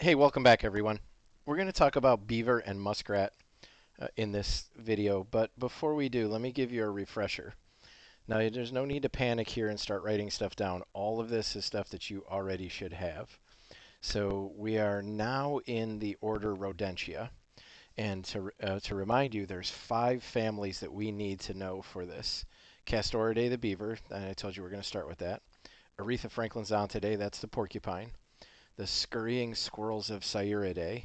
Hey, welcome back everyone. We're going to talk about beaver and muskrat in this video, but before we do, let me give you a refresher. Now, there's no need to panic here and start writing stuff down. All of this is stuff that you already should have. So we are now in the order Rodentia, and to remind you, there's 5 families that we need to know for this. Castoridae, the beaver, and I told you we're going to start with that. Aretha franklinzontidae, that's the porcupine. The scurrying squirrels of Sciuridae,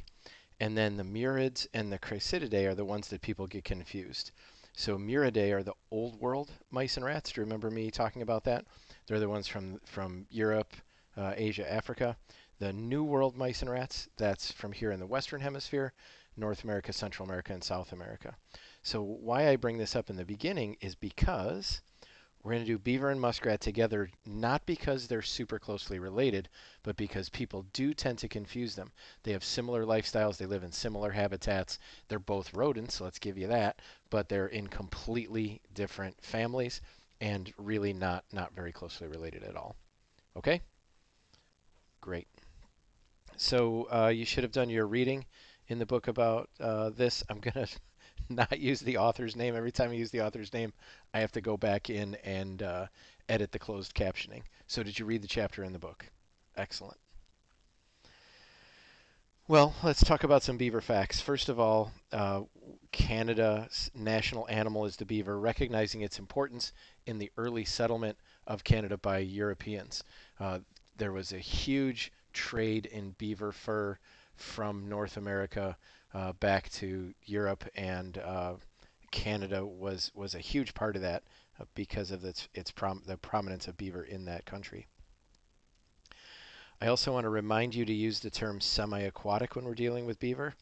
and then the murids and the Crasididae are the ones that people get confused. So muridae are the old world mice and rats. Do you remember me talking about that? They're the ones from Europe, Asia, Africa. The new world mice and rats, that's from here in the Western Hemisphere, North America, Central America, and South America. So why I bring this up in the beginning is because we're going to do beaver and muskrat together, not because they're super closely related, but because people do tend to confuse them. They have similar lifestyles, they live in similar habitats. They're both rodents, so let's give you that, but they're in completely different families and really not very closely related at all. Okay? Great. So you should have done your reading in the book about this. I'm going to not use the author's name. Every time I use the author's name, I have to go back in and edit the closed captioning. So did you read the chapter in the book? Excellent. Well, let's talk about some beaver facts. First of all, Canada's national animal is the beaver, recognizing its importance in the early settlement of Canada by Europeans. Uh, there was a huge trade in beaver fur from North America back to Europe, and Canada was a huge part of that because of the prominence of beaver in that country. I also want to remind you to use the term semi-aquatic when we're dealing with beaver,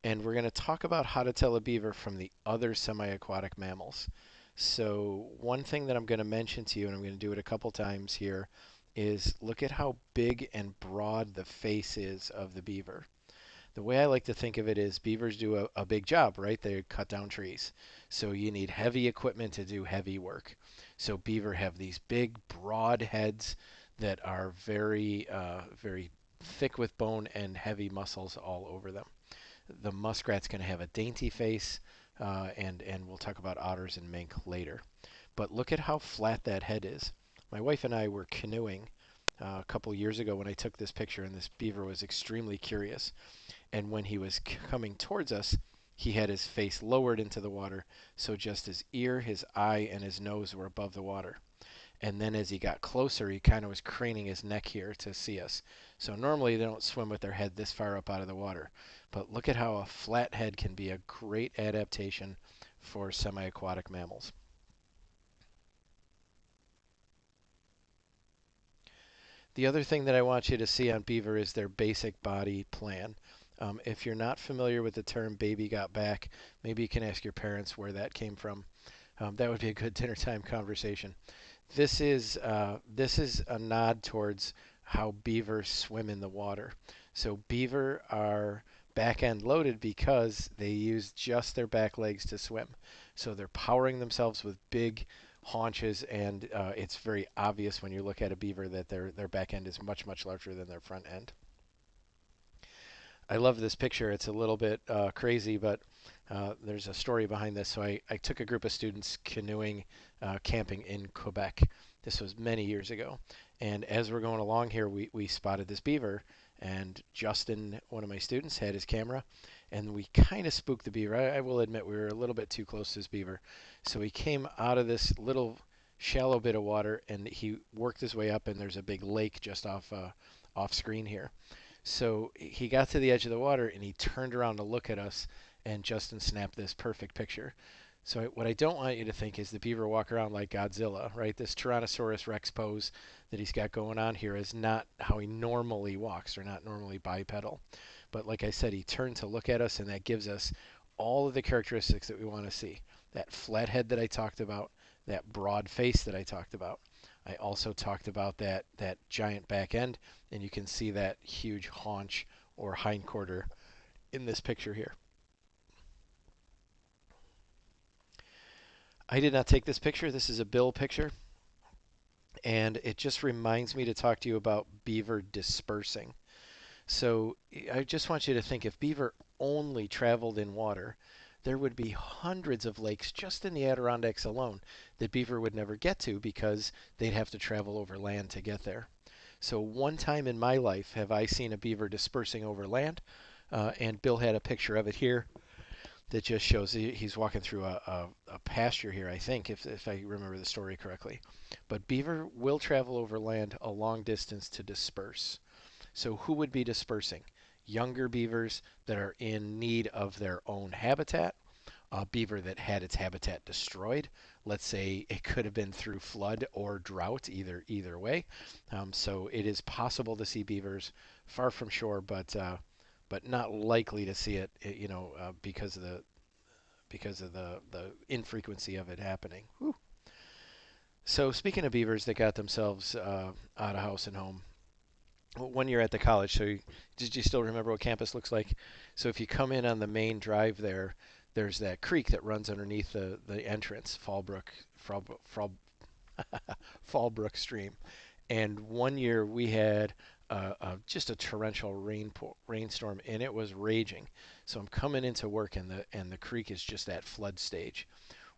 and we're going to talk about how to tell a beaver from the other semi-aquatic mammals. So one thing that I'm going to mention to you, and I'm going to do it a couple times here, is look at how big and broad the face is of the beaver. The way I like to think of it is beavers do a big job, right? They cut down trees. So you need heavy equipment to do heavy work. So beaver have these big, broad heads that are very thick with bone and heavy muscles all over them. The muskrat's going to have a dainty face, and we'll talk about otters and mink later. But look at how flat that head is. My wife and I were canoeing a couple years ago when I took this picture, and this beaver was extremely curious. And when he was coming towards us, he had his face lowered into the water, so just his ear, his eye, and his nose were above the water. And then as he got closer, he kind of was craning his neck here to see us. So normally they don't swim with their head this far up out of the water. But look at how a flat head can be a great adaptation for semi-aquatic mammals. The other thing that I want you to see on beaver is their basic body plan. If you're not familiar with the term baby got back, maybe you can ask your parents where that came from. That would be a good dinner time conversation. This is a nod towards how beaver swim in the water. So beaver are back end loaded because they use just their back legs to swim. So they're powering themselves with big haunches, and it's very obvious when you look at a beaver that their back end is much larger than their front end. I love this picture. It's a little bit crazy, but there's a story behind this. So I took a group of students canoeing, camping in Quebec. This was many years ago. And as we're going along here, we spotted this beaver. And Justin, one of my students, had his camera. And we kind of spooked the beaver. I will admit we were a little bit too close to this beaver. So he came out of this little shallow bit of water, and he worked his way up. And there's a big lake just off screen here. So he got to the edge of the water and he turned around to look at us, and Justin snapped this perfect picture. So what I don't want you to think is the beaver walk around like Godzilla, right? This Tyrannosaurus Rex pose that he's got going on here is not how he normally walks, or not normally bipedal. But like I said, he turned to look at us, and that gives us all of the characteristics that we want to see. That flat head that I talked about, that broad face that I talked about. I also talked about that giant back end, and you can see that huge haunch or hindquarter in this picture here. I did not take this picture. This is a bill picture, and it just reminds me to talk to you about beaver dispersing. So I just want you to think if beaver only traveled in water, there would be hundreds of lakes just in the Adirondacks alone that beaver would never get to because they'd have to travel over land to get there. So one time in my life have I seen a beaver dispersing over land, and Bill had a picture of it here that just shows he's walking through a pasture here, I think, if I remember the story correctly. But beaver will travel over land a long distance to disperse. So who would be dispersing? Younger beavers that are in need of their own habitat, a beaver that had its habitat destroyed. Let's say it could have been through flood or drought, either way. So it is possible to see beavers far from shore, but not likely to see it, because of the infrequency of it happening. Whew. So speaking of beavers that got themselves out of house and home, one year at the college, did you still remember what campus looks like? So if you come in on the main drive there, there's that creek that runs underneath the entrance, Fallbrook Stream. And one year we had just a torrential rainstorm, and it was raging. So I'm coming into work, and the creek is just at flood stage.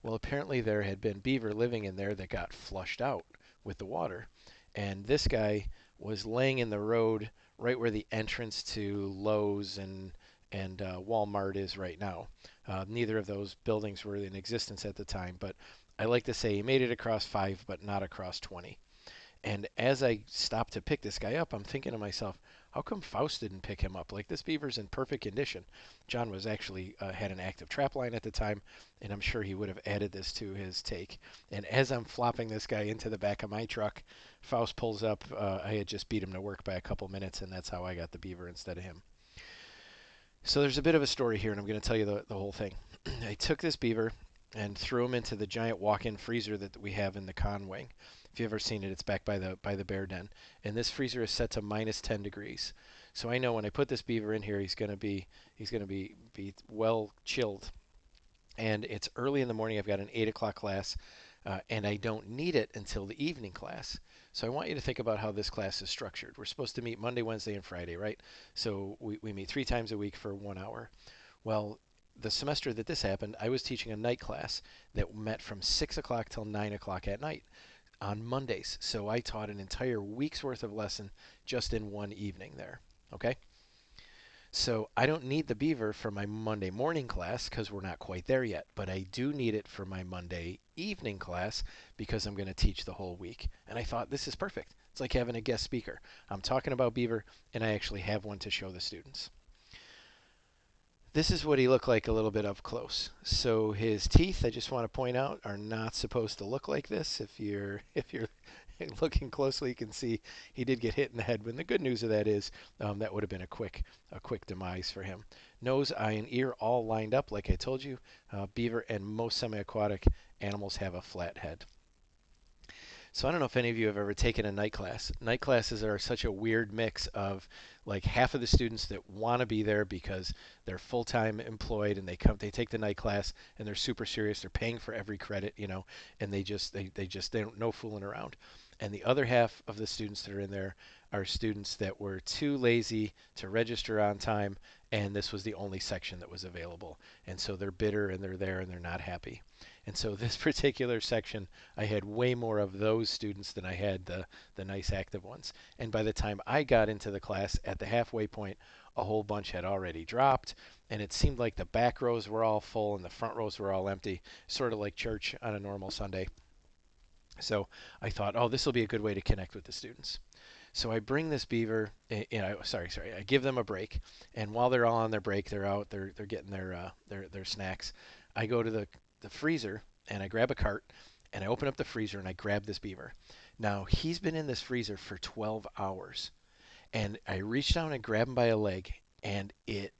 Well, apparently there had been beaver living in there that got flushed out with the water. And this guy was laying in the road right where the entrance to Lowe's and Walmart is right now. Neither of those buildings were in existence at the time, but I like to say he made it across 5, but not across 20. And as I stopped to pick this guy up, I'm thinking to myself, how come Faust didn't pick him up? Like, this beaver's in perfect condition. John was actually had an active trap line at the time, and I'm sure he would have added this to his take. And as I'm flopping this guy into the back of my truck, Faust pulls up. I had just beat him to work by a couple minutes, and that's how I got the beaver instead of him. So there's a bit of a story here, and I'm going to tell you the whole thing. I took this beaver and threw him into the giant walk-in freezer that we have in the con wing. If you've ever seen it, it's back by the bear den. And this freezer is set to minus 10 degrees. So I know when I put this beaver in here, he's going to be well chilled. And it's early in the morning. I've got an 8 o'clock class, and I don't need it until the evening class. So I want you to think about how this class is structured. We're supposed to meet Monday, Wednesday, and Friday, right? So we meet 3 times a week for 1 hour. Well, the semester that this happened, I was teaching a night class that met from 6 o'clock till 9 o'clock at night on Mondays. So I taught an entire week's worth of lesson just in one evening there. Okay? So I don't need the beaver for my Monday morning class because we're not quite there yet, but I do need it for my Monday evening class because I'm going to teach the whole week. And I thought this is perfect. It's like having a guest speaker. I'm talking about beaver, and I actually have one to show the students. This is what he looked like a little bit up close. So his teeth, I just want to point out, are not supposed to look like this. If you're looking closely, you can see he did get hit in the head. When the good news of that is that would have been a quick demise for him. Nose, eye, and ear all lined up, like I told you. Beaver and most semi-aquatic animals have a flat head. So I don't know if any of you have ever taken a night class. Night classes are such a weird mix of like half of the students that want to be there because they're full-time employed and they take the night class and they're super serious. They're paying for every credit, and they don't no fooling around. And the other half of the students that are in there are students that were too lazy to register on time, and this was the only section that was available. And so they're bitter and they're there and they're not happy. And so this particular section, I had way more of those students than I had the nice active ones. And by the time I got into the class at the halfway point, a whole bunch had already dropped. And it seemed like the back rows were all full and the front rows were all empty, sort of like church on a normal Sunday. So I thought, oh, this will be a good way to connect with the students. So I bring this beaver, sorry, I give them a break, and while they're all on their break, they're out, they're getting their snacks. I go to the freezer and I grab a cart and I open up the freezer and I grab this beaver. Now he's been in this freezer for 12 hours, and I reach down and grab him by a leg, and it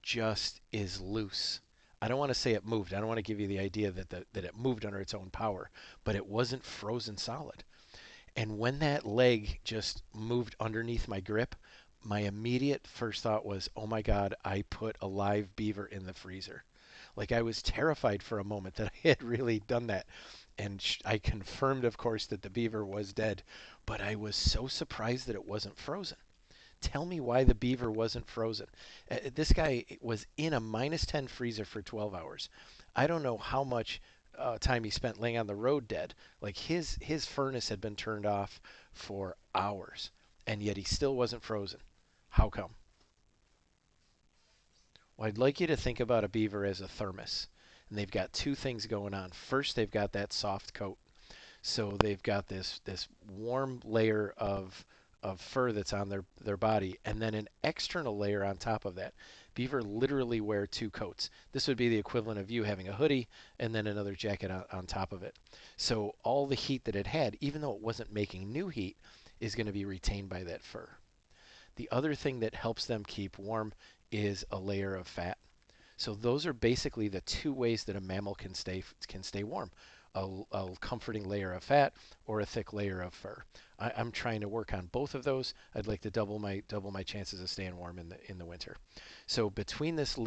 just is loose. I don't want to say it moved. I don't want to give you the idea that it moved under its own power, but it wasn't frozen solid. And when that leg just moved underneath my grip, my immediate first thought was, oh my God, I put a live beaver in the freezer. Like I was terrified for a moment that I had really done that. And I confirmed, of course, that the beaver was dead, but I was so surprised that it wasn't frozen. Tell me why the beaver wasn't frozen. This guy was in a minus 10 freezer for 12 hours. I don't know how much time he spent laying on the road dead. Like his furnace had been turned off for hours, and yet he still wasn't frozen. How come? Well, I'd like you to think about a beaver as a thermos. And they've got two things going on. First, they've got that soft coat. So they've got this warm layer of fur that's on their body, and then an external layer on top of that. Beaver literally wear two coats. This would be the equivalent of you having a hoodie and then another jacket on top of it. So all the heat that it had, even though it wasn't making new heat, is going to be retained by that fur. The other thing that helps them keep warm is a layer of fat. So those are basically the two ways that a mammal can stay warm. A comforting layer of fat or a thick layer of fur. I'm trying to work on both of those. I'd like to double my chances of staying warm in the winter. So between this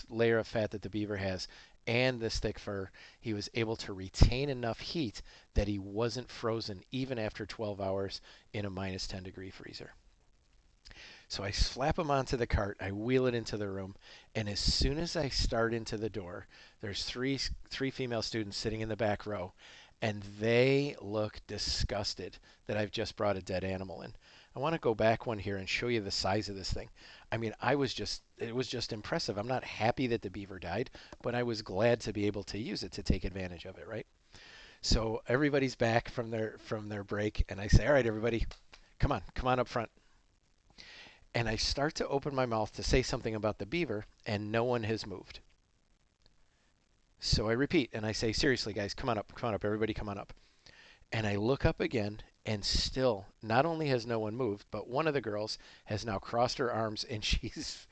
layer of fat that the beaver has and this thick fur, he was able to retain enough heat that he wasn't frozen even after 12 hours in a minus 10 degree freezer. So I slap him onto the cart, I wheel it into the room, and as soon as I start into the door, there's three female students sitting in the back row, and they look disgusted that I've just brought a dead animal in. I want to go back one here and show you the size of this thing. I mean, it was just impressive. I'm not happy that the beaver died, but I was glad to be able to use it to take advantage of it, right? So everybody's back from their break, and I say, "All right, everybody, come on up front." And I start to open my mouth to say something about the beaver, and no one has moved. So I repeat, and I say, "Seriously, guys, come on up, everybody, come on up." And I look up again, and still, not only has no one moved, but one of the girls has now crossed her arms, and she's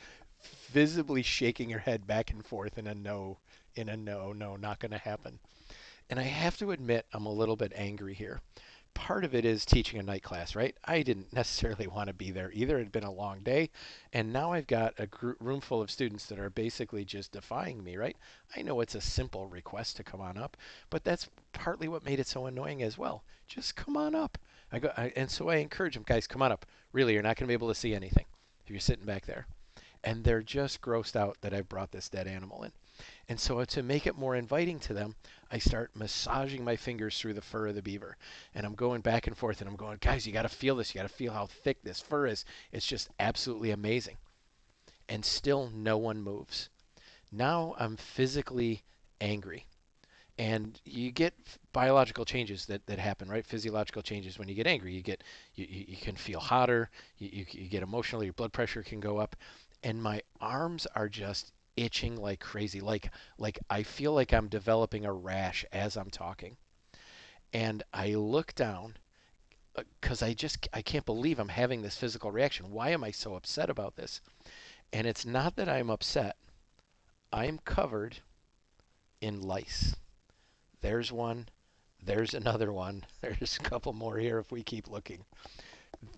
visibly shaking her head back and forth in a no, not going to happen. And I have to admit, I'm a little bit angry here. Part of it is teaching a night class, right? I didn't necessarily want to be there either. It had been a long day. And now I've got a room full of students that are basically just defying me, right? I know it's a simple request to come on up, but that's partly what made it so annoying as well. Just come on up. And so I encourage them, guys, come on up. Really, you're not going to be able to see anything if you're sitting back there. And they're just grossed out that I brought this dead animal in. And so to make it more inviting to them, I start massaging my fingers through the fur of the beaver. And I'm going back and forth and I'm going, "Guys, you got to feel this. You got to feel how thick this fur is. It's just absolutely amazing." And still no one moves. Now I'm physically angry. And you get biological changes that happen, right? Physiological changes when you get angry. You can feel hotter, you get emotional, your blood pressure can go up, and my arms are just itching like crazy. Like I feel like I'm developing a rash as I'm talking. And I look down because I can't believe I'm having this physical reaction. Why am I so upset about this? And it's not that I'm upset. I'm covered in lice. There's one. There's another one. There's a couple more here if we keep looking.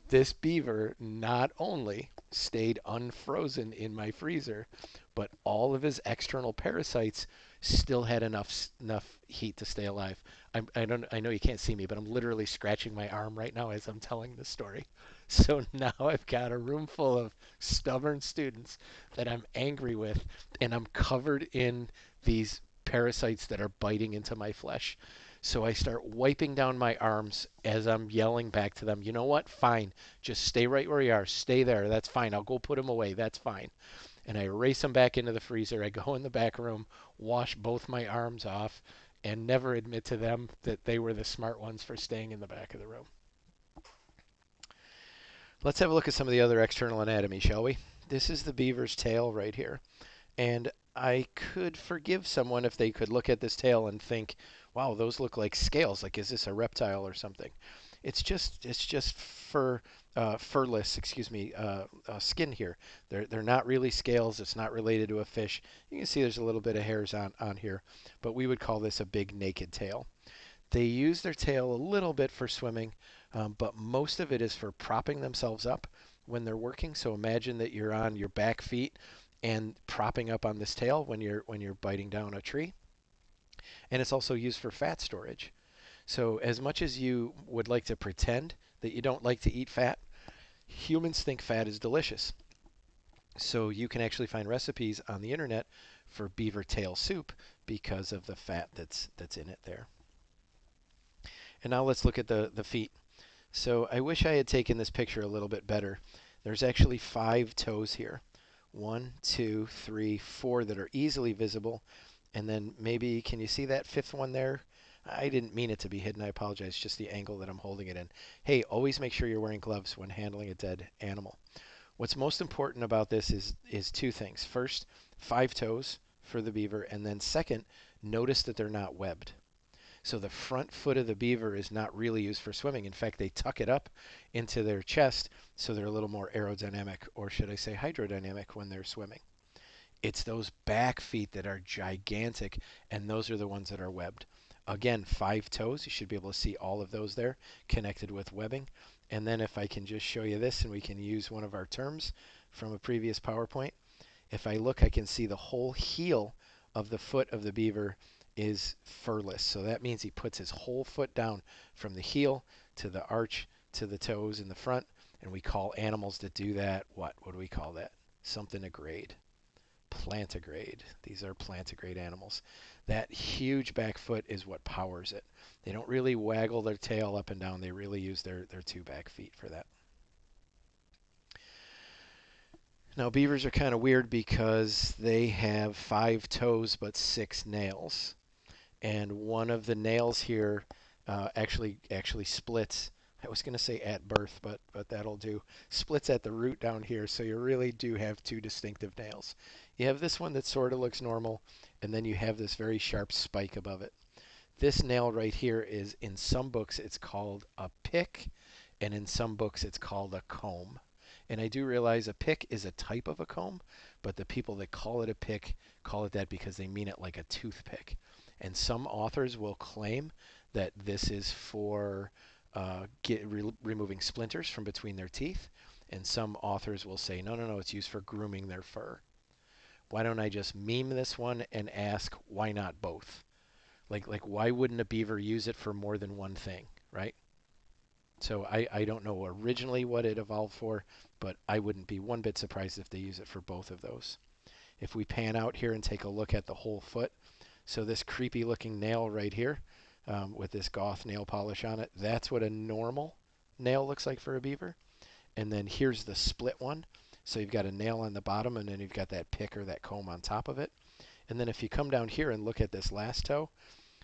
This beaver not only stayed unfrozen in my freezer, but all of his external parasites still had enough heat to stay alive. I know you can't see me, but I'm literally scratching my arm right now as I'm telling the story. So now I've got a room full of stubborn students that I'm angry with, and I'm covered in these parasites that are biting into my flesh. So I start wiping down my arms as I'm yelling back to them, "You know what? Fine. Just stay right where you are. Stay there. That's fine. I'll go put them away. That's fine." And I race them back into the freezer. I go in the back room, wash both my arms off, and never admit to them that they were the smart ones for staying in the back of the room. Let's have a look at some of the other external anatomy, shall we? This is the beaver's tail right here. And I could forgive someone if they could look at this tail and think, "Wow, those look like scales. Like, is this a reptile or something?" It's just furless, excuse me, skin here. They're not really scales. It's not related to a fish. You can see there's a little bit of hairs on here, but we would call this a big naked tail. They use their tail a little bit for swimming, but most of it is for propping themselves up when they're working. So imagine that you're on your back feet and propping up on this tail when you're biting down a tree. And it's also used for fat storage. So as much as you would like to pretend that you don't like to eat fat, Humans think fat is delicious. So you can actually find recipes on the internet for beaver tail soup because of the fat that's in it there. And now let's look at the feet. So I wish I had taken this picture a little bit better. There's actually 5 toes here. 1, 2, 3, 4 that are easily visible. And then maybe, can you see that fifth one there? I didn't mean it to be hidden. I apologize. Just the angle that I'm holding it in. Hey, always make sure you're wearing gloves when handling a dead animal. What's most important about this is 2 things. First, 5 toes for the beaver, and then second, notice that they're not webbed. So the front foot of the beaver is not really used for swimming. In fact, they tuck it up into their chest so they're a little more aerodynamic, or should I say hydrodynamic, when they're swimming. It's those back feet that are gigantic, and those are the ones that are webbed. Again, 5 toes. You should be able to see all of those there connected with webbing. And then if I can just show you this, and we can use one of our terms from a previous PowerPoint. If I look, I can see the whole heel of the foot of the beaver is furless. So that means he puts his whole foot down from the heel to the arch to the toes in the front. And we call animals that do that, what? What do we call that? Something a grade. Plantigrade. These are plantigrade animals. That huge back foot is what powers it. They don't really waggle their tail up and down. They really use their 2 back feet for that. Now, beavers are kind of weird because they have 5 toes but 6 nails. And one of the nails here actually splits. I was going to say at birth, but that'll do. Splits at the root down here, so you really do have 2 distinctive nails. You have this one that sort of looks normal, and then you have this very sharp spike above it. This nail right here is, in some books, it's called a pick, and in some books, it's called a comb. And I do realize a pick is a type of a comb, but the people that call it a pick call it that because they mean it like a toothpick. And some authors will claim that this is for removing splinters from between their teeth. And some authors will say, no, no, no, it's used for grooming their fur. Why don't I just meme this one and ask, why not both? Like why wouldn't a beaver use it for more than one thing, right? So I don't know originally what it evolved for, but I wouldn't be one bit surprised if they use it for both of those. If we pan out here and take a look at the whole foot, so this creepy looking nail right here with this goth nail polish on it, that's what a normal nail looks like for a beaver. And then here's the split one. So you've got a nail on the bottom, and then you've got that pick or that comb on top of it. And then if you come down here and look at this last toe,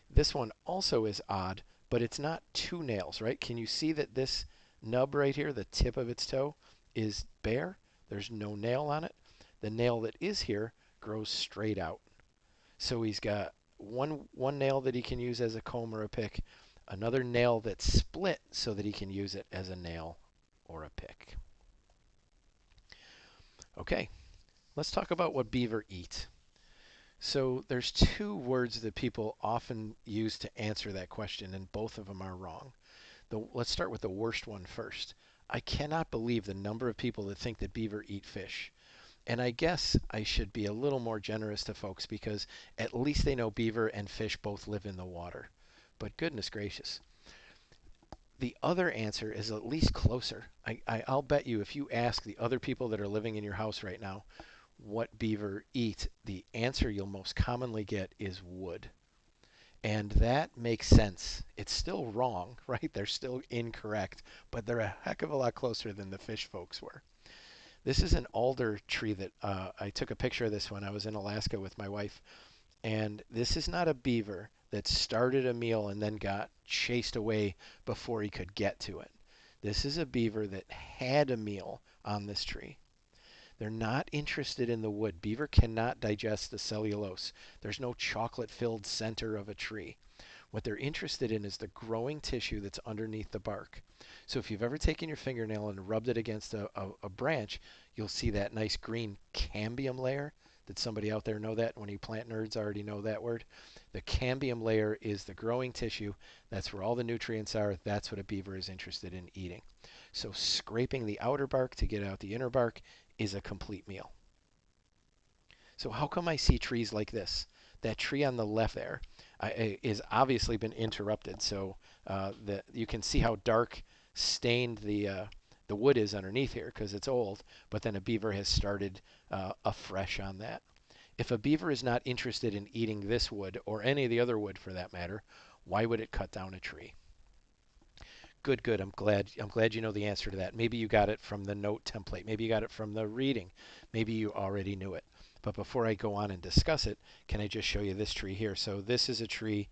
this one also is odd, but it's not 2 nails, right? Can you see that this nub right here, the tip of its toe, is bare? There's no nail on it. The nail that is here grows straight out. So he's got one nail that he can use as a comb or a pick, another nail that's split so that he can use it as a nail or a pick. Okay, let's talk about what beaver eat. So there's 2 words that people often use to answer that question, and both of them are wrong. Let's start with the worst one first. I cannot believe the number of people that think that beaver eat fish. And I guess I should be a little more generous to folks because at least they know beaver and fish both live in the water. But goodness gracious. The other answer is at least closer. I'll bet you if you ask the other people that are living in your house right now what beaver eat, the answer you'll most commonly get is wood. And that makes sense. It's still wrong, right? They're still incorrect, but they're a heck of a lot closer than the fish folks were. This is an alder tree that I took a picture of this when I was in Alaska with my wife. And this is not a beaver that started a meal and then got chased away before he could get to it. This is a beaver that had a meal on this tree. They're not interested in the wood. Beaver cannot digest the cellulose. There's no chocolate-filled center of a tree. What they're interested in is the growing tissue that's underneath the bark. So if you've ever taken your fingernail and rubbed it against a branch, you'll see that nice green cambium layer. Did somebody out there know that? When you plant nerds already know that word. The cambium layer is the growing tissue. That's where all the nutrients are. That's what a beaver is interested in eating. So scraping the outer bark to get out the inner bark is a complete meal. So how come I see trees like this? That tree on the left there is obviously been interrupted. So that you can see how dark stained The wood is underneath here because it's old, but then a beaver has started afresh on that. If a beaver is not interested in eating this wood or any of the other wood for that matter, why would it cut down a tree? Good, good. I'm glad you know the answer to that. Maybe you got it from the note template. Maybe you got it from the reading. Maybe you already knew it. But before I go on and discuss it, can I just show you this tree here? So this is a tree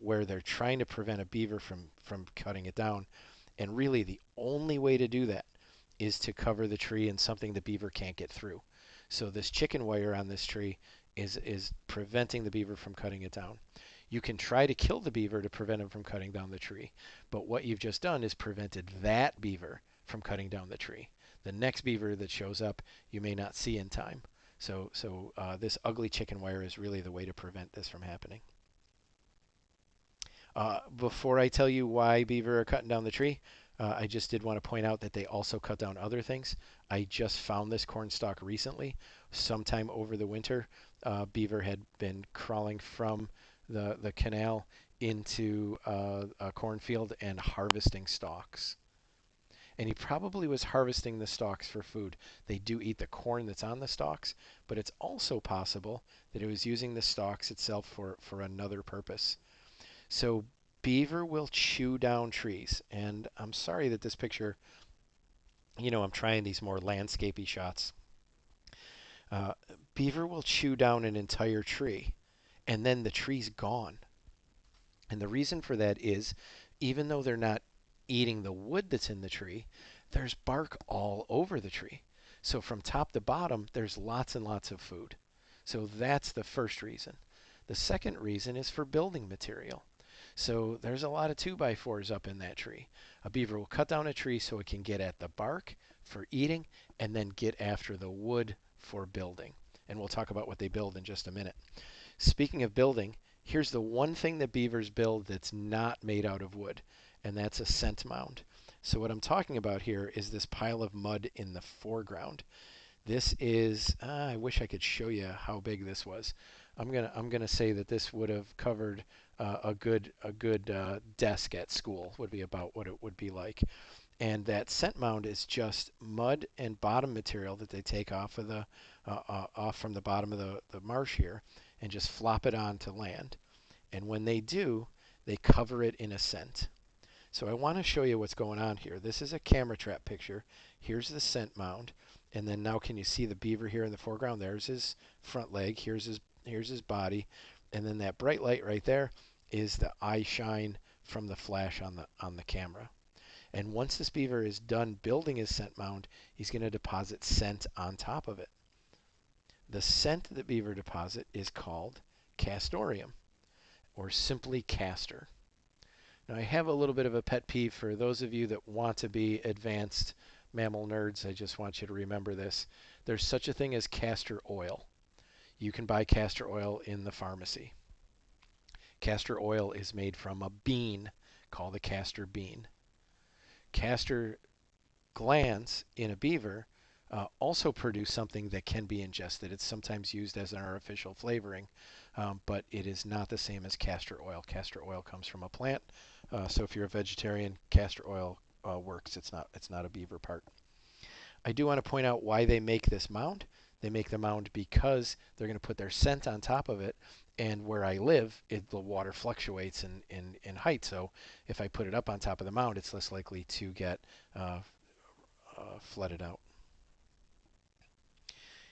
where they're trying to prevent a beaver from cutting it down. And really the only way to do that is to cover the tree in something the beaver can't get through. So this chicken wire on this tree is preventing the beaver from cutting it down. You can try to kill the beaver to prevent him from cutting down the tree, but what you've just done is prevented that beaver from cutting down the tree. The next beaver that shows up, you may not see in time. So this ugly chicken wire is really the way to prevent this from happening. Before I tell you why beaver are cutting down the tree, I just did want to point out that they also cut down other things. I just found this corn stalk recently. Sometime over the winter, beaver had been crawling from the canal into a cornfield and harvesting stalks. And he probably was harvesting the stalks for food. They do eat the corn that's on the stalks, but it's also possible that it was using the stalks itself for another purpose. So beaver will chew down trees. And I'm sorry that this picture, I'm trying these more landscapey shots. Uh, Beaver will chew down an entire tree, and then the tree's gone. And the reason for that is, even though they're not eating the wood that's in the tree, there's bark all over the tree. So from top to bottom, there's lots and lots of food. So that's the first reason. The second reason is for building material. So there's a lot of 2x4s up in that tree. A beaver will cut down a tree so it can get at the bark for eating and then get after the wood for building. And we'll talk about what they build in just a minute. Speaking of building, here's the one thing that beavers build that's not made out of wood, and that's a scent mound. So what I'm talking about here is this pile of mud in the foreground. This is, I wish I could show you how big this was. I'm gonna say that this would have covered a good desk at school, would be about what it would be like. And that scent mound is just mud and bottom material that they take off of off from the bottom of the marsh here and just flop it onto land. And when they do, they cover it in a scent. So I want to show you what's going on here. This is a camera trap picture. Here's the scent mound. And then now can you see the beaver here in the foreground? There's his front leg. Here's his body. And then that bright light right there is the eye shine from the flash on the camera. And once this beaver is done building his scent mound, he's going to deposit scent on top of it. The scent that beaver deposit is called castoreum, or simply castor. Now, I have a little bit of a pet peeve for those of you that want to be advanced mammal nerds. I just want you to remember this. There's such a thing as castor oil. You can buy castor oil in the pharmacy. Castor oil is made from a bean called the castor bean. Castor glands in a beaver also produce something that can be ingested. It's sometimes used as an artificial flavoring, but it is not the same as castor oil. Castor oil comes from a plant, so if you're a vegetarian, castor oil works. It's not a beaver part. I do want to point out why they make this mound. They make the mound because they're going to put their scent on top of it. And where I live, the water fluctuates in height. So if I put it up on top of the mound, it's less likely to get flooded out.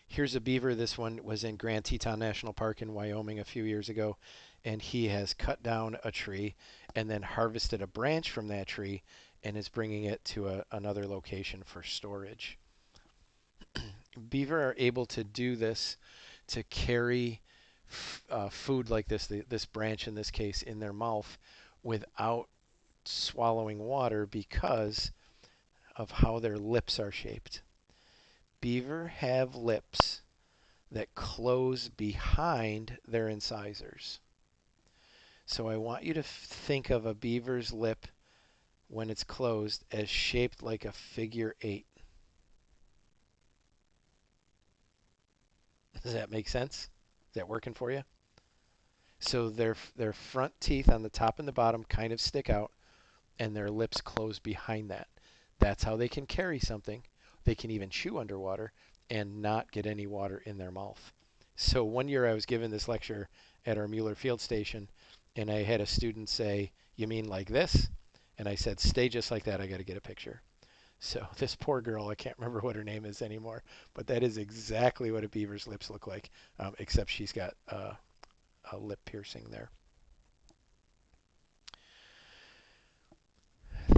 Here's a beaver. This one was in Grand Teton National Park in Wyoming a few years ago. And he has cut down a tree and then harvested a branch from that tree and is bringing it to another location for storage. Beaver are able to do this to carry food like this branch in this case, in their mouth without swallowing water because of how their lips are shaped. Beaver have lips that close behind their incisors. So I want you to think of a beaver's lip when it's closed as shaped like a figure 8. Does that make sense? Is that working for you? So their front teeth on the top and the bottom kind of stick out, and their lips close behind that. That's how they can carry something. They can even chew underwater and not get any water in their mouth. So one year I was given this lecture at our Mueller Field Station, and I had a student say, "You mean like this?" And I said, "Stay just like that. I got to get a picture." So this poor girl, I can't remember what her name is anymore, but that is exactly what a beaver's lips look like, except she's got a lip piercing there.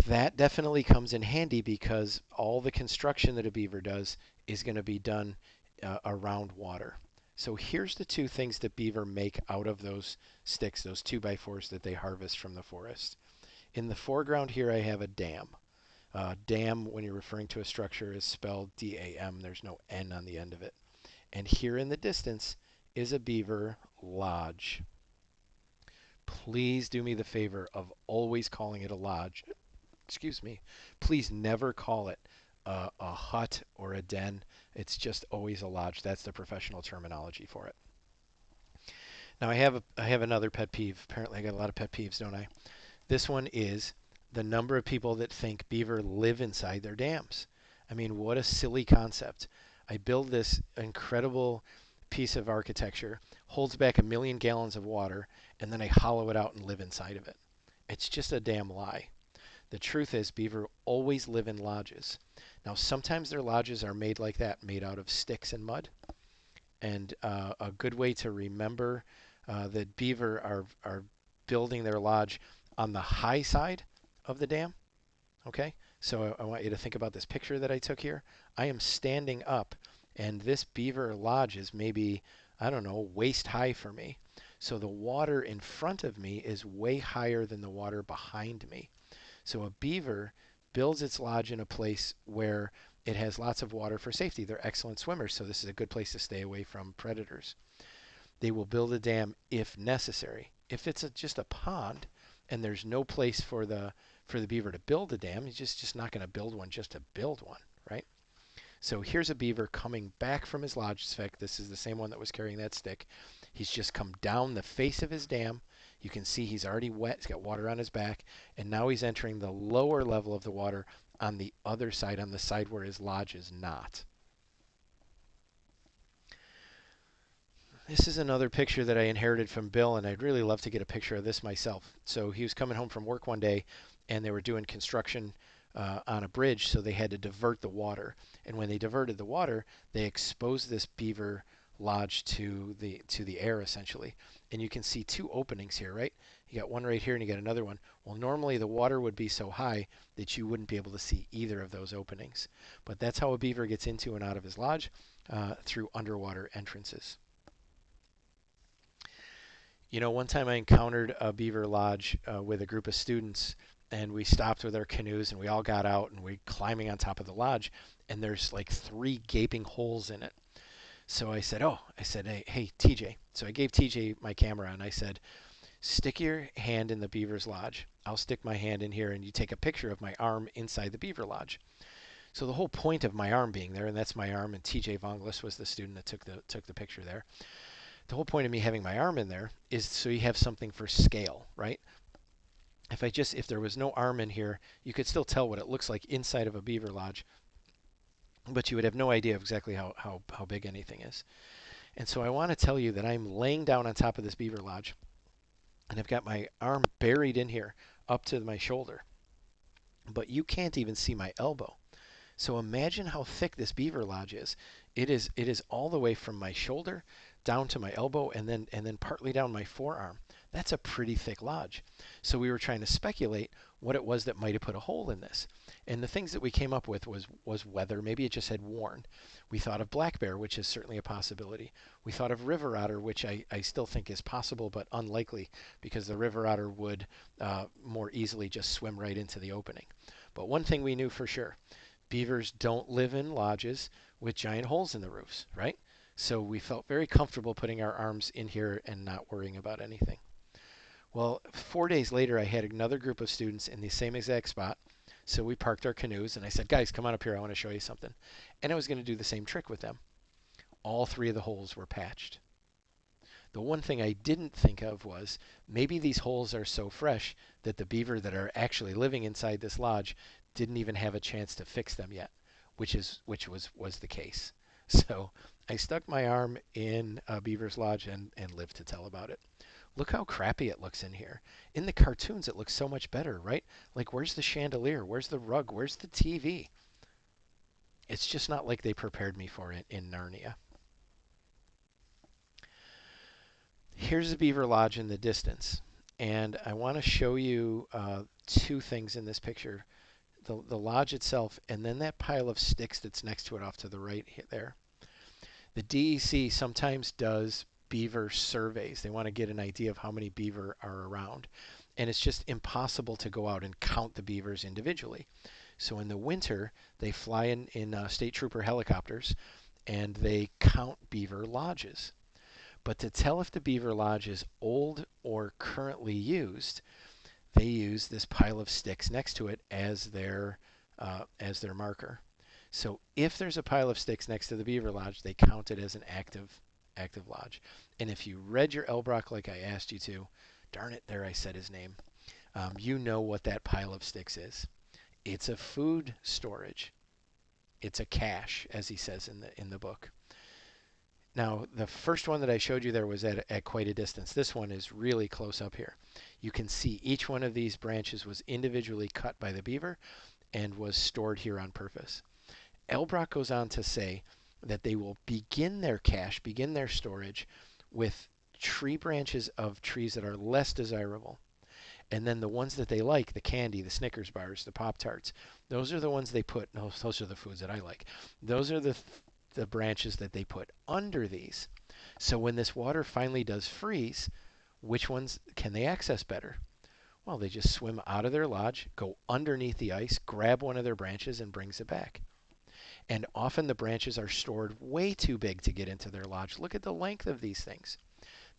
That definitely comes in handy because all the construction that a beaver does is going to be done around water. So here's the two things that beaver make out of those sticks, those 2x4s that they harvest from the forest. In the foreground here, I have a dam. Dam, when you're referring to a structure, is spelled D-A-M. There's no N on the end of it. And here in the distance is a beaver lodge. Please do me the favor of always calling it a lodge. Excuse me. Please never call it a hut or a den. It's just always a lodge. That's the professional terminology for it. Now I have another pet peeve. Apparently I got a lot of pet peeves, don't I? This one is the number of people that think beaver live inside their dams. I mean, what a silly concept. I build this incredible piece of architecture, holds back 1 million gallons of water, and then I hollow it out and live inside of it. It's just a damn lie. The truth is, beaver always live in lodges. Now, sometimes their lodges are made like that, made out of sticks and mud. And a good way to remember that beaver are building their lodge on the high side of the dam. Okay, so I want you to think about this picture that I took here. I am standing up, and this beaver lodge is maybe, I don't know, waist high for me. So the water in front of me is way higher than the water behind me. So a beaver builds its lodge in a place where it has lots of water for safety. They're excellent swimmers, so this is a good place to stay away from predators. They will build a dam if necessary. If it's just a pond and there's no place for the beaver to build a dam, he's just not going to build one just to build one, right? So here's a beaver coming back from his lodge. In fact, this is the same one that was carrying that stick. He's just come down the face of his dam. You can see he's already wet. He's got water on his back. And now he's entering the lower level of the water on the other side, on the side where his lodge is not. This is another picture that I inherited from Bill, and I'd really love to get a picture of this myself. So he was coming home from work one day, and they were doing construction on a bridge, so they had to divert the water. And when they diverted the water, they exposed this beaver lodge to the air essentially. And you can see two openings here, right? You got one right here, and you got another one. Well, normally the water would be so high that you wouldn't be able to see either of those openings. But that's how a beaver gets into and out of his lodge through underwater entrances. You know, one time I encountered a beaver lodge with a group of students, and we stopped with our canoes, and we all got out, and we climbing on top of the lodge, and there's like 3 gaping holes in it. So I said, hey, TJ. So I gave TJ my camera, and I said, stick your hand in the beaver's lodge. I'll stick my hand in here, and you take a picture of my arm inside the beaver lodge. So the whole point of my arm being there, and that's my arm, and TJ Vonglis was the student that took the picture there. The whole point of me having my arm in there is so you have something for scale, right? If there was no arm in here, you could still tell what it looks like inside of a beaver lodge, but you would have no idea of exactly how big anything is. And so I want to tell you that I'm laying down on top of this beaver lodge, and I've got my arm buried in here up to my shoulder, but you can't even see my elbow. So imagine how thick this beaver lodge is. It is all the way from my shoulder down to my elbow and then partly down my forearm. That's a pretty thick lodge. So we were trying to speculate what it was that might have put a hole in this. And the things that we came up with was weather. Maybe it just had worn. We thought of black bear, which is certainly a possibility. We thought of river otter, which I still think is possible but unlikely because the river otter would more easily just swim right into the opening. But one thing we knew for sure, beavers don't live in lodges with giant holes in the roofs, right? So we felt very comfortable putting our arms in here and not worrying about anything. Well, 4 days later, I had another group of students in the same exact spot. So we parked our canoes, and I said, guys, come on up here. I want to show you something. And I was going to do the same trick with them. All 3 of the holes were patched. The one thing I didn't think of was maybe these holes are so fresh that the beaver that are actually living inside this lodge didn't even have a chance to fix them yet, which was the case. So I stuck my arm in a beaver's lodge and lived to tell about it. Look how crappy it looks in here. In the cartoons, it looks so much better, right? Like, where's the chandelier? Where's the rug? Where's the TV? It's just not like they prepared me for it in Narnia. Here's the beaver lodge in the distance. And I want to show you two things in this picture. The lodge itself, and then that pile of sticks that's next to it off to the right there. The DEC sometimes does beaver surveys. They want to get an idea of how many beaver are around. And it's just impossible to go out and count the beavers individually. So in the winter, they fly in state trooper helicopters and they count beaver lodges. But to tell if the beaver lodge is old or currently used, they use this pile of sticks next to it as their marker. So if there's a pile of sticks next to the beaver lodge, they count it as an active lodge. And if you read your Elbrock like I asked you to, darn it, there I said his name. You know what that pile of sticks is. It's a food storage. It's a cache, as he says in the book. Now, the first one that I showed you there was at quite a distance. This one is really close up here. You can see each one of these branches was individually cut by the beaver and was stored here on purpose. Elbrock goes on to say that they will begin their cache, begin their storage with tree branches of trees that are less desirable. And then the ones that they like, the candy, the Snickers bars, the Pop-Tarts, those are the ones they put, no, those are the foods that I like. Those are the branches that they put under these. So when this water finally does freeze, which ones can they access better? Well, they just swim out of their lodge, go underneath the ice, grab one of their branches, and brings it back. And often the branches are stored way too big to get into their lodge. Look at the length of these things.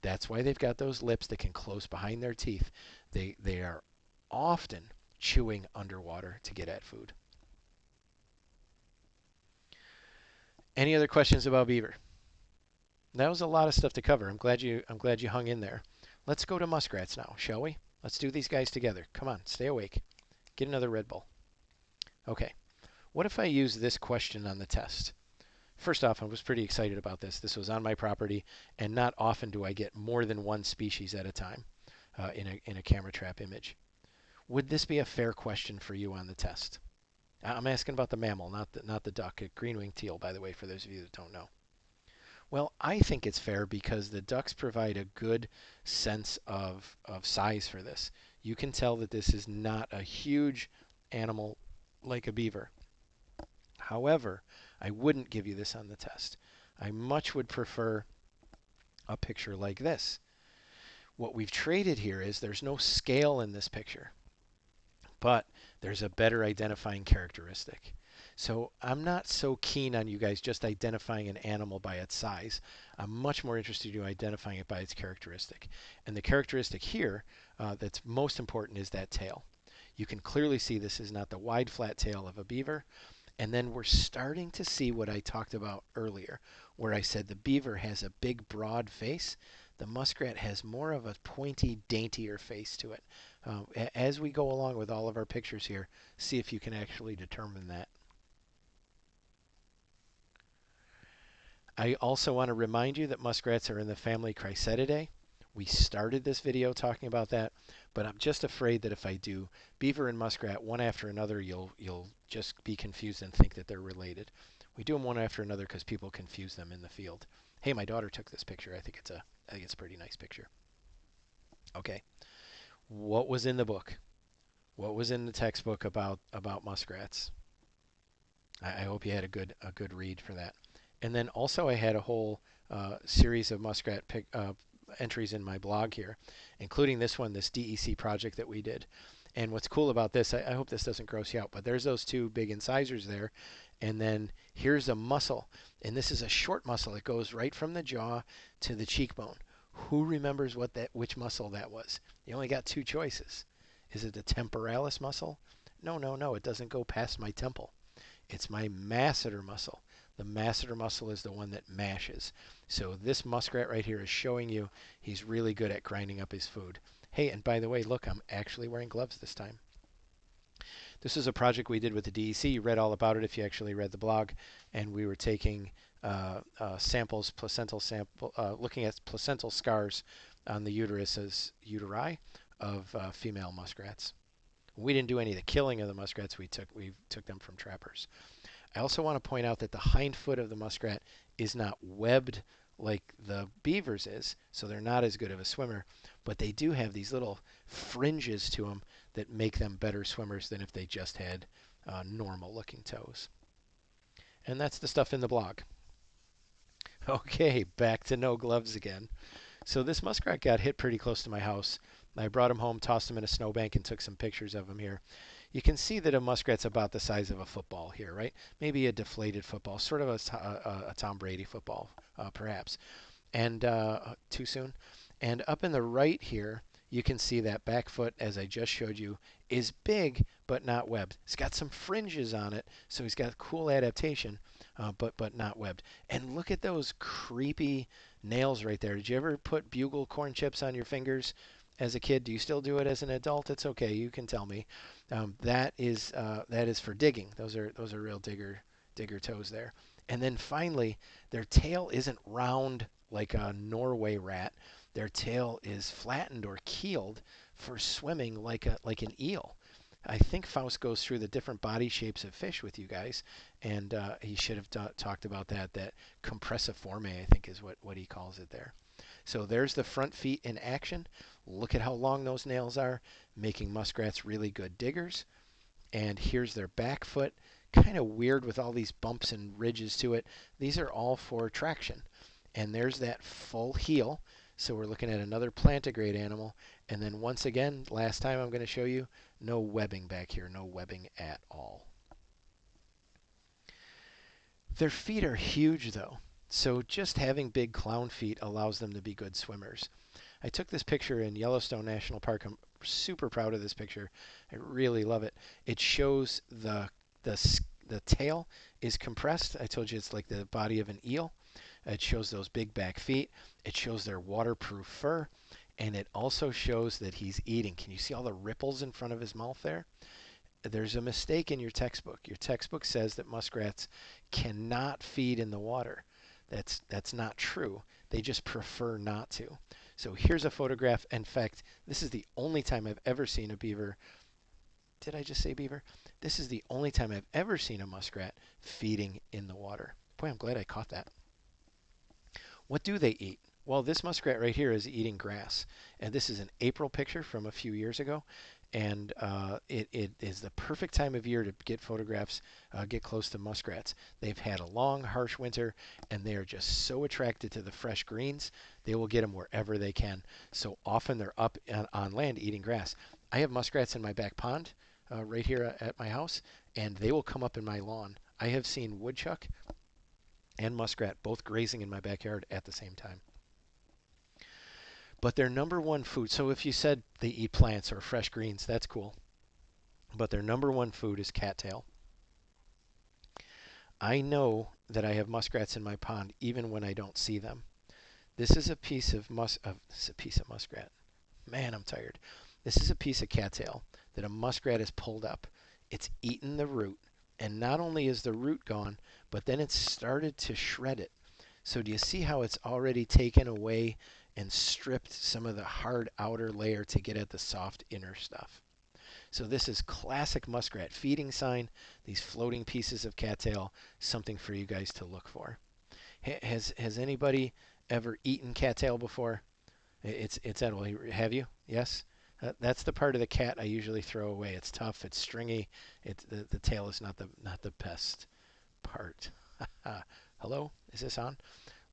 That's why they've got those lips that can close behind their teeth. They are often chewing underwater to get at food. Any other questions about beaver? That was a lot of stuff to cover. I'm glad you hung in there. Let's go to muskrats now, shall we? Let's do these guys together. Come on, stay awake. Get another Red Bull. Okay. What if I use this question on the test? First off, I was pretty excited about this. This was on my property, and not often do I get more than one species at a time in a camera trap image. Would this be a fair question for you on the test? I'm asking about the mammal, not the duck. A green-winged teal, by the way, for those of you that don't know. Well, I think it's fair because the ducks provide a good sense of size for this. You can tell that this is not a huge animal like a beaver. However, I wouldn't give you this on the test. I much would prefer a picture like this. What we've traded here is there's no scale in this picture, but there's a better identifying characteristic. So I'm not so keen on you guys just identifying an animal by its size. I'm much more interested in you identifying it by its characteristic. And the characteristic here that's most important is that tail. You can clearly see this is not the wide flat tail of a beaver. And then we're starting to see what I talked about earlier, where I said the beaver has a big, broad face. The muskrat has more of a pointy, daintier face to it. As we go along with all of our pictures here, see if you can actually determine that. I also want to remind you that muskrats are in the family Chrysetidae. We started this video talking about that, but I'm just afraid that if I do beaver and muskrat one after another, you'll just be confused and think that they're related. We do them one after another because people confuse them in the field. Hey, my daughter took this picture. I think it's a pretty nice picture. Okay, what was in the book? What was in the textbook about muskrats? I hope you had a good read for that. And then also I had a whole series of muskrat entries in my blog here, including this one, this DEC project that we did. And what's cool about this, I hope this doesn't gross you out, but there's those two big incisors there. And then here's a muscle. And this is a short muscle. It goes right from the jaw to the cheekbone. Who remembers which muscle that was? You only got two choices. Is it the temporalis muscle? No, no, no. It doesn't go past my temple. It's my masseter muscle. The masseter muscle is the one that mashes. So this muskrat right here is showing you he's really good at grinding up his food. Hey, and by the way, look, I'm actually wearing gloves this time. This is a project we did with the DEC. You read all about it if you actually read the blog. And we were taking samples, placental sample, looking at placental scars on the uteri of female muskrats. We didn't do any of the killing of the muskrats. We took them from trappers. I also want to point out that the hind foot of the muskrat is not webbed like the beaver's is, so they're not as good of a swimmer, but they do have these little fringes to them that make them better swimmers than if they just had normal looking toes. And that's the stuff in the blog. Okay, back to no gloves again. So this muskrat got hit pretty close to my house. I brought him home, tossed him in a snowbank, and took some pictures of him here. You can see that a muskrat's about the size of a football here, right? Maybe a deflated football, sort of a Tom Brady football, perhaps. And too soon. And up in the right here, you can see that back foot, as I just showed you, is big but not webbed. It's got some fringes on it, so he's got cool adaptation, but not webbed. And look at those creepy nails right there. Did you ever put bugle corn chips on your fingers as a kid? Do you still do it as an adult? It's okay. You can tell me. That is for digging. Those are real digger toes there. And then finally, their tail isn't round like a Norway rat. Their tail is flattened or keeled for swimming like an eel. I think Faust goes through the different body shapes of fish with you guys, and he should have talked about that. That compressiforme, I think, is what he calls it there. So there's the front feet in action. Look at how long those nails are, making muskrats really good diggers. And here's their back foot, kind of weird with all these bumps and ridges to it. These are all for traction. And there's that full heel. So we're looking at another plantigrade animal. And then once again, last time I'm going to show you, no webbing back here, no webbing at all. Their feet are huge though. So just having big clown feet allows them to be good swimmers. I took this picture in Yellowstone National Park. I'm super proud of this picture. I really love it. It shows the tail is compressed. I told you it's like the body of an eel. It shows those big back feet. It shows their waterproof fur. And it also shows that he's eating. Can you see all the ripples in front of his mouth there? There's a mistake in your textbook. Your textbook says that muskrats cannot feed in the water. That's not true. They just prefer not to. So here's a photograph. In fact, this is the only time I've ever seen a beaver. Did I just say beaver? This is the only time I've ever seen a muskrat feeding in the water. Boy, I'm glad I caught that. What do they eat? Well, this muskrat right here is eating grass. And this is an April picture from a few years ago. And it is the perfect time of year to get photographs, get close to muskrats. They've had a long, harsh winter, and they are just so attracted to the fresh greens, they will get them wherever they can. So often they're up on land eating grass. I have muskrats in my back pond right here at my house, and they will come up in my lawn. I have seen woodchuck and muskrat both grazing in my backyard at the same time. But their number one food, so if you said they eat plants or fresh greens, that's cool. But their number one food is cattail. I know that I have muskrats in my pond even when I don't see them. This is a piece of muskrat. Man, I'm tired. This is a piece of cattail that a muskrat has pulled up. It's eaten the root, and not only is the root gone, but then it's started to shred it. So do you see how it's already taken away and stripped some of the hard outer layer to get at the soft inner stuff? So this is classic muskrat feeding sign. These floating pieces of cattail, something for you guys to look for. Has anybody ever eaten cattail before? It's edible. Have you? Yes. That's the part of the cat I usually throw away. It's tough. It's stringy. The tail is not the best part. Hello? Is this on?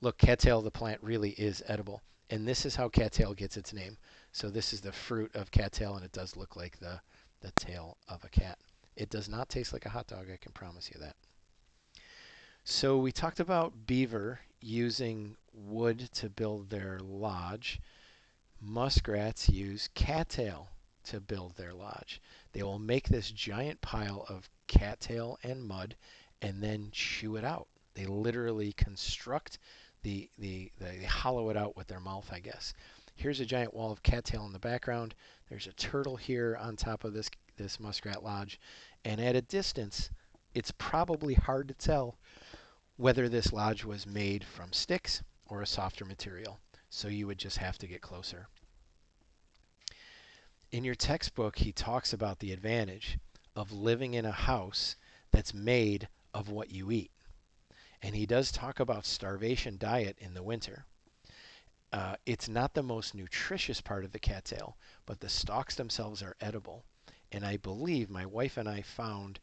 Look, cattail, the plant, really is edible. And this is how cattail gets its name. So this is the fruit of cattail, and it does look like the tail of a cat. It does not taste like a hot dog, I can promise you that. So we talked about beaver using wood to build their lodge. Muskrats use cattail to build their lodge. They will make this giant pile of cattail and mud and then chew it out. They literally construct they hollow it out with their mouth, I guess. Here's a giant wall of cattail in the background. There's a turtle here on top of this muskrat lodge, And at a distance, it's probably hard to tell whether this lodge was made from sticks or a softer material. So you would just have to get closer. In your textbook, he talks about the advantage of living in a house that's made of what you eat. And he does talk about starvation diet in the winter. It's not the most nutritious part of the cattail, but the stalks themselves are edible. And I believe my wife and I found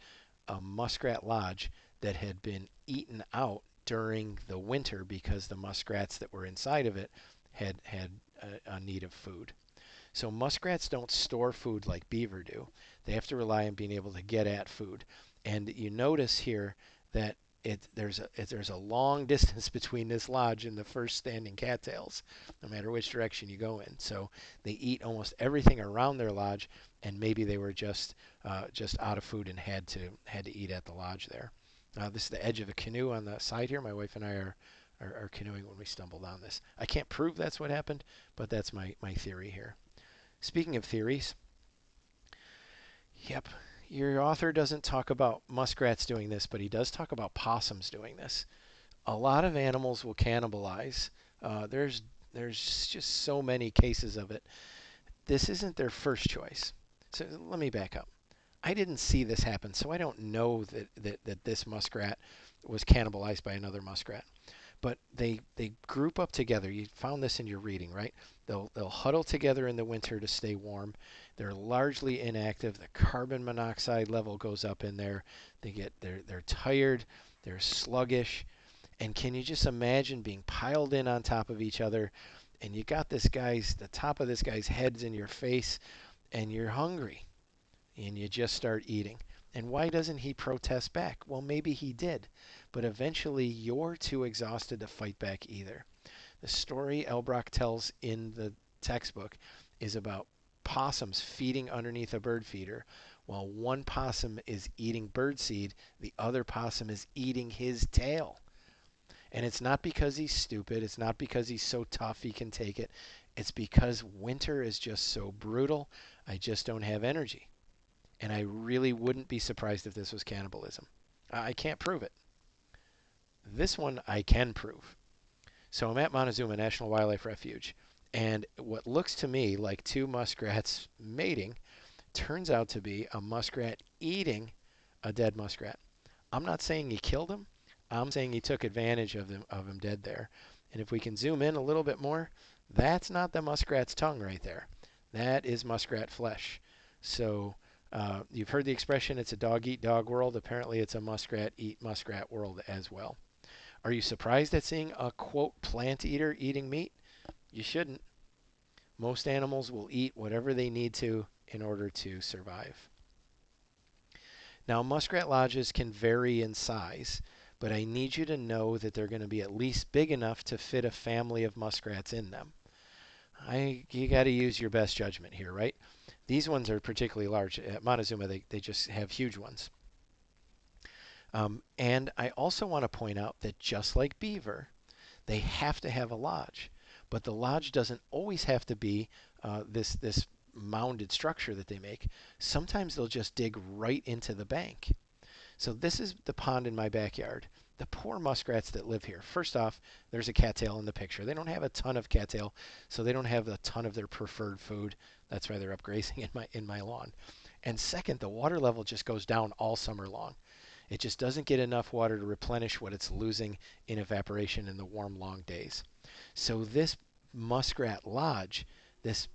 a muskrat lodge that had been eaten out during the winter because the muskrats that were inside of it had a need of food. So muskrats don't store food like beaver do. They have to rely on being able to get at food. And you notice here that there's a long distance between this lodge and the first standing cattails, no matter which direction you go in. So they eat almost everything around their lodge, and maybe they were just out of food and had to eat at the lodge there. This is the edge of a canoe on the side here. My wife and I are canoeing when we stumbled on this. I can't prove that's what happened, but that's my theory here. Speaking of theories, yep, your author doesn't talk about muskrats doing this, but he does talk about possums doing this. A lot of animals will cannibalize. There's just so many cases of it. This isn't their first choice. So let me back up. I didn't see this happen, so I don't know that this muskrat was cannibalized by another muskrat. But they group up together. You found this in your reading, right? They'll huddle together in the winter to stay warm. They're largely inactive. The carbon monoxide level goes up in there. They're tired. They're sluggish. And can you just imagine being piled in on top of each other, and you got the top of this guy's head's in your face, and you're hungry, and you just start eating. And why doesn't he protest back? Well, maybe he did, but eventually you're too exhausted to fight back either. The story Elbrock tells in the textbook is about possums feeding underneath a bird feeder. While one possum is eating birdseed, the other possum is eating his tail. And it's not because he's stupid. It's not because he's so tough he can take it. It's because winter is just so brutal. I just don't have energy. And I really wouldn't be surprised if this was cannibalism. I can't prove it. This one I can prove. So I'm at Montezuma National Wildlife Refuge, and what looks to me like two muskrats mating turns out to be a muskrat eating a dead muskrat. I'm not saying he killed him. I'm saying he took advantage of him dead there. And if we can zoom in a little bit more, that's not the muskrat's tongue right there. That is muskrat flesh. So you've heard the expression, it's a dog eat dog world. Apparently it's a muskrat eat muskrat world as well. Are you surprised at seeing a, quote, plant eater eating meat? You shouldn't. Most animals will eat whatever they need to in order to survive. Now, muskrat lodges can vary in size, but I need you to know that they're going to be at least big enough to fit a family of muskrats in them. You got to use your best judgment here, right? These ones are particularly large. At Montezuma, they just have huge ones. And I also want to point out that just like beaver, they have to have a lodge. But the lodge doesn't always have to be this mounded structure that they make. Sometimes they'll just dig right into the bank. So this is the pond in my backyard. The poor muskrats that live here. First off, there's a cattail in the picture. They don't have a ton of cattail, so they don't have a ton of their preferred food. That's why they're up grazing in my lawn. And second, the water level just goes down all summer long. It just doesn't get enough water to replenish what it's losing in evaporation in the warm, long days. So this muskrat lodge, this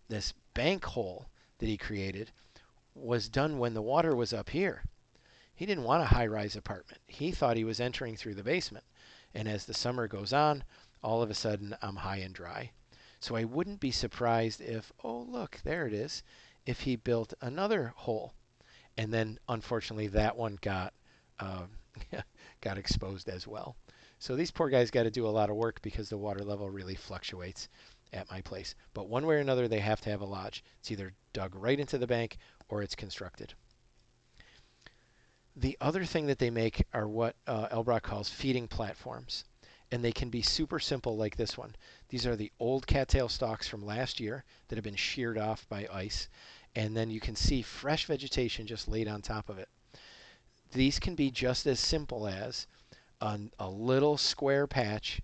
bank hole that he created, was done when the water was up here. He didn't want a high-rise apartment. He thought he was entering through the basement. And as the summer goes on, all of a sudden I'm high and dry. So I wouldn't be surprised if, oh look, there it is, if he built another hole. And then unfortunately that one got uh, got exposed as well. So these poor guys got to do a lot of work because the water level really fluctuates at my place. But one way or another, they have to have a lodge. It's either dug right into the bank or it's constructed. The other thing that they make are what Elbrock calls feeding platforms. And they can be super simple like this one. These are the old cattail stalks from last year that have been sheared off by ice. And then you can see fresh vegetation just laid on top of it. These can be just as simple as a little square patch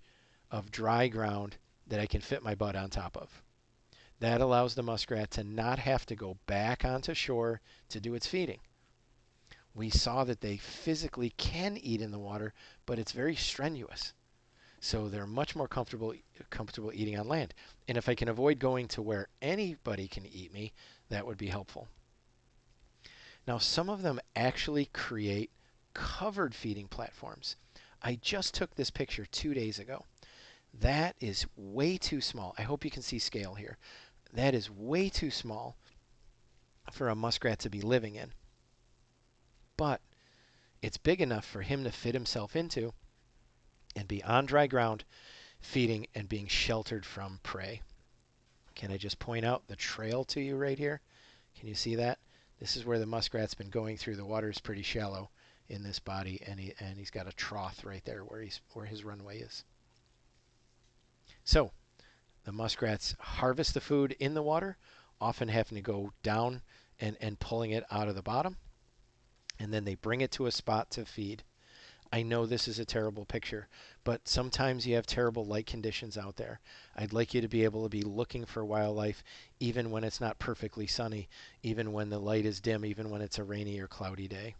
of dry ground that I can fit my butt on top of. That allows the muskrat to not have to go back onto shore to do its feeding. We saw that they physically can eat in the water, but it's very strenuous. So they're much more comfortable eating on land. And if I can avoid going to where anybody can eat me, that would be helpful. Now, some of them actually create covered feeding platforms. I just took this picture 2 days ago. That is way too small. I hope you can see scale here. That is way too small for a muskrat to be living in. But it's big enough for him to fit himself into and be on dry ground, feeding and being sheltered from prey. Can I just point out the trail to you right here? Can you see that? This is where the muskrat's been going through. The water is pretty shallow in this body, and he's got a trough right there where his runway is. So the muskrats harvest the food in the water, often having to go down and pulling it out of the bottom, and then they bring it to a spot to feed. I know this is a terrible picture, but sometimes you have terrible light conditions out there. I'd like you to be able to be looking for wildlife even when it's not perfectly sunny, even when the light is dim, even when it's a rainy or cloudy day.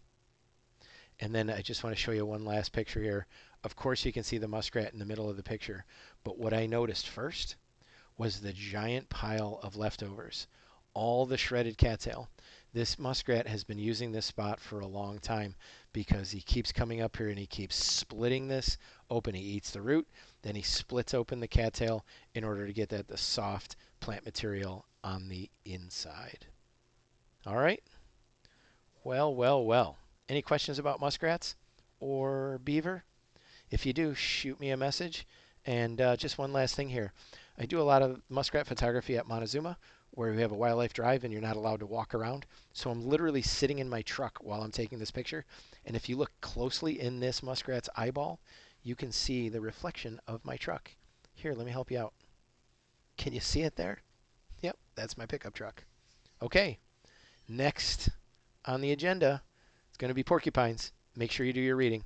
And then I just want to show you one last picture here. Of course, you can see the muskrat in the middle of the picture, but what I noticed first was the giant pile of leftovers, all the shredded cattail. This muskrat has been using this spot for a long time because he keeps coming up here and he keeps splitting this open. He eats the root, then he splits open the cattail in order to get the soft plant material on the inside. All right. Well, well, well. Any questions about muskrats or beaver? If you do, shoot me a message. And just one last thing here. I do a lot of muskrat photography at Montezuma, where we have a wildlife drive and you're not allowed to walk around. So I'm literally sitting in my truck while I'm taking this picture. And if you look closely in this muskrat's eyeball, you can see the reflection of my truck. Here, let me help you out. Can you see it there? Yep, that's my pickup truck. Okay, next on the agenda, it's going to be porcupines. Make sure you do your reading.